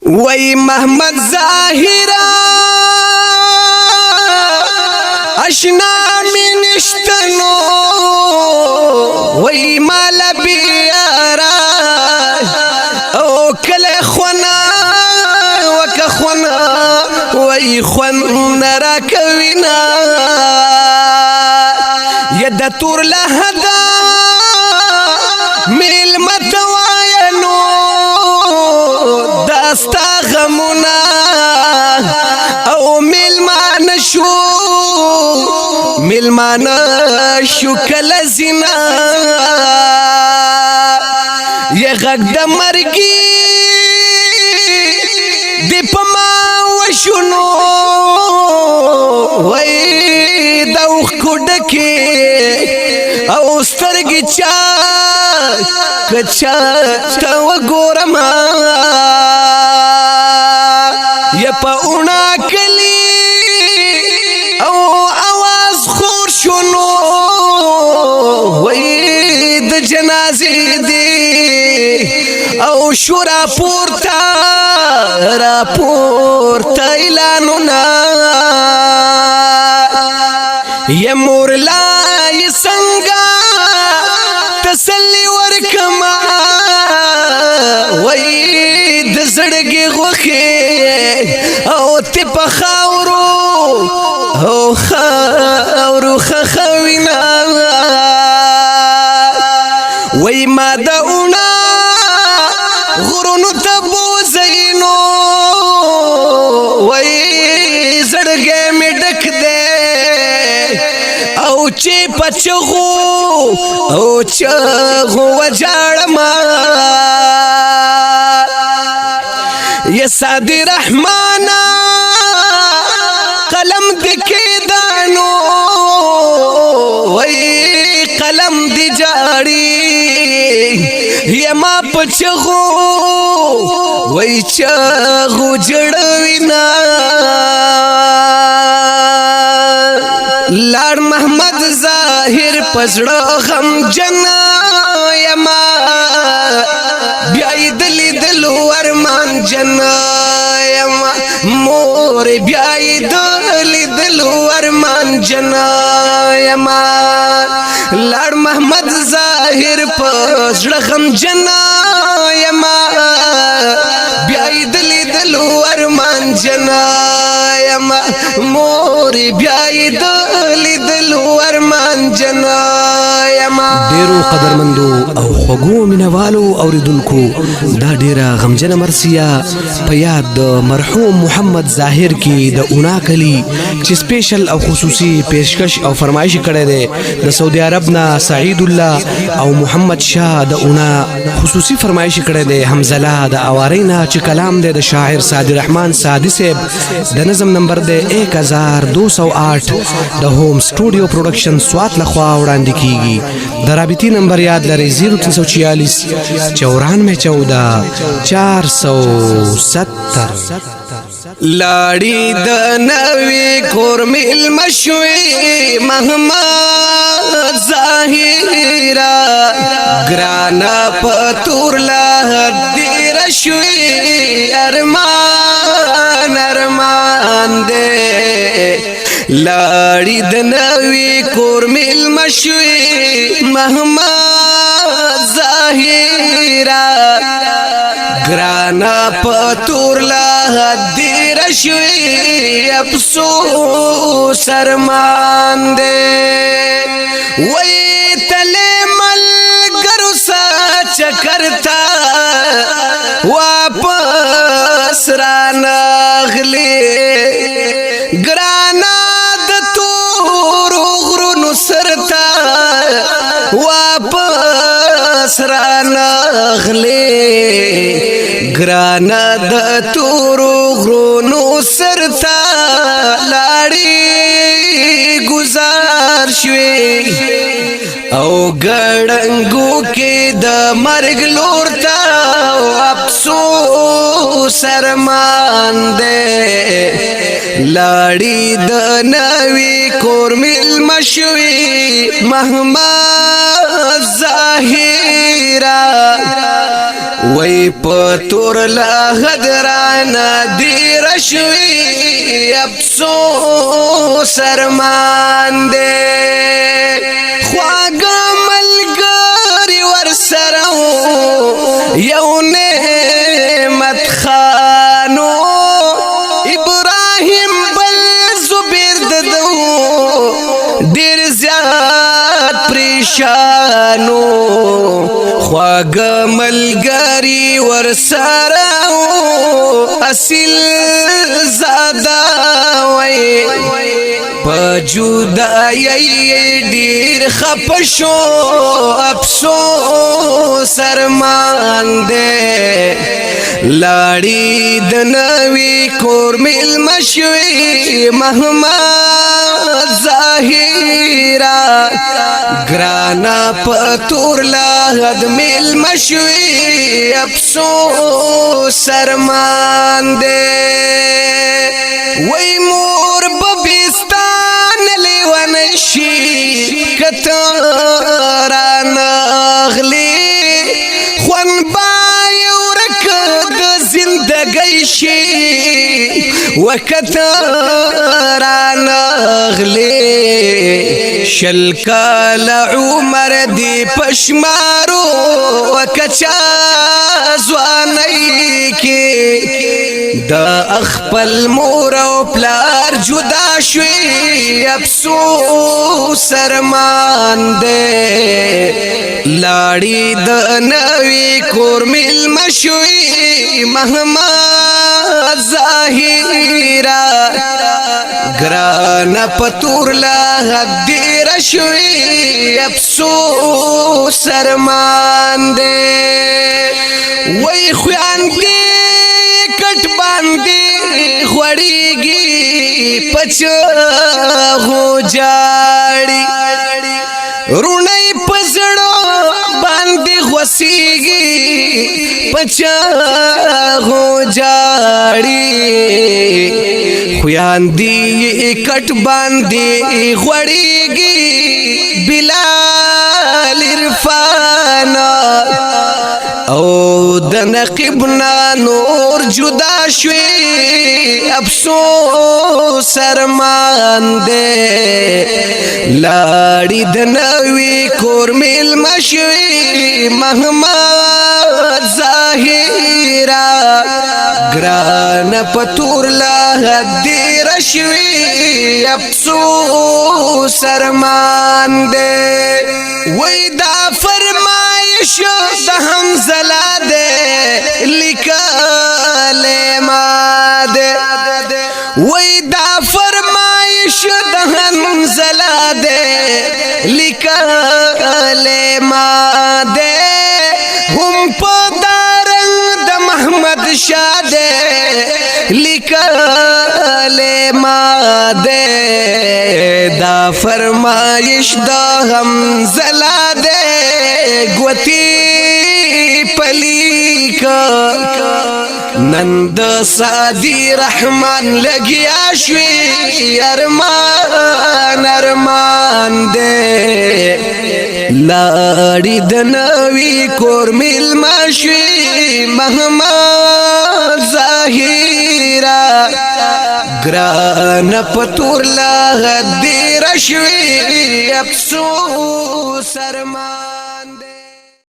وای محمد ظاهرا اشنا من اشتنو وای مال بیارا او کل خنا وک خنا وای خن را کوینا ید تور لهدا میل متواینو داستا غمونا او ملمان شو کل زنا یہ غږ د مرګي دی پما وشونو وای دوخ کوډکه او سترګي چا کچا تا وګورما یا پاونا کلی او आवाज خور شونو وای د جنازې دی او شورا پورتا اعلانونه یا مورلا یا څنګه تسلی ورکما وای د زړګي غوخه او ته په خاورو خوینا وای ما داونا غرونو تبو زینو وای زړګي می ډک دے او چې پچغو وجاړما یا سادی رحمانا قلم دکی دانو وی قلم دی جاڑی یا ما پچغو وی چغو جڑوینا لار محمد ظاهر پزړه غم جنا یما بیاي دل ورمان جنا یما مور بیاي دل ورمان جنا یما لار محمد ظاهر پزړه غم جنا یما بیاي دل ورمان جنا یما مور بیاي دل ورمان جنا یما ډیرو قدرمندو او خوږو مینوالو اوریدونکو دا ډیره غمجنه مرثیه په یاد د مرحوم محمد ظاهر کې د اونا کلی چې سپیشل او خصوصي پیشکش او فرمایش کړي دي د سعودي عرب نه سعید الله او محمد شاه د اونا خصوصي فرمایش کړي دي حمزله د اوارینا چې کلام دی د شاعر سادی رحمان سادی صاحب د نظم نمبر دی 1208 د هوم سټوډیو پروډکشن سوات لخوا وړاندې کیږي د رابطي نمبر یاد لرئ 0346 9414 470 لاړی د نوی کور مل مشوي محمد ظاهرا ګرانا پتور لا ډیر شوي ارمان دې لاړی د نوی کور مل مشوي محمد ظاهرا گرانا پتور لا دیر شوی افسوس ارمان دے وی تلے ملگرو سا چکرتا واپس رانا غلی گرانا د تور غرونو سرتا واپس رانا غلی گرانا د تورو غرونو سرتا لاړی گزار شوی او ګړنګو کې د مرګ لور تا افسوس ارمان دې لاړی د نوی کور مل مشوي محمد ظاهرا وی پتور لحد رانا دیر شوی افسوس ارمان دے خواگا ملگاری ورسرو یو نعمت خانو ابراہیم بل زبیر ددو دیر زیاد پریشانو خواگ ملگری ورسرو اصل زادا وی پجودائی دیر خپشو افسوس ارمان دے لاڑی دنوی کور مل مشوی محمد ظاہرہ گرانا پتور لاحد مل مشوی افسوس ارمان دے وی مور ببستان لیونشی کتاران اغلی خون بائی ورکد زندگی شی وکتاران اغلی شلکال عمر دی پشمارو وکچا زوانی کی دا اخپل مور او پلار جدا شوی افسوس ارمان دے لاڑی د نوی کور مل مشوی محمد ظاہرہ گرانا پتور لحد دیر شوی افسوس ارمان دے وی خویان دی کٹ باندی خوڑیگی پچاغو جاڑی رونی پزڑو باندی خوسیگی پچاغو جاڑی خویان دی کٹ باندی خوڑیگی بلال عرفانا او د نقبنا نور جدا شوی افسوس ارمان دے لاڑی د نوی کور مل مشوی محمد ظاہرہ گران پتور لحد دیر شوی افسوس ارمان دے وی دا فرمائش دا حنزلہ دے لکال مادے وی دا فرمائش دا حنزلہ دے لکال مادے ہم پدارنگ دا محمد شاہ دے لکال مادے دا فرمائش دا حنزلہ دے گوتی پلی کا نند سادی رحمان لگیا شوی ارمان ارمان دے لاڑی دنوی کور مل مشوی محمد ظاہرہ گران پتور لحد دیر شوی افسوس ارمان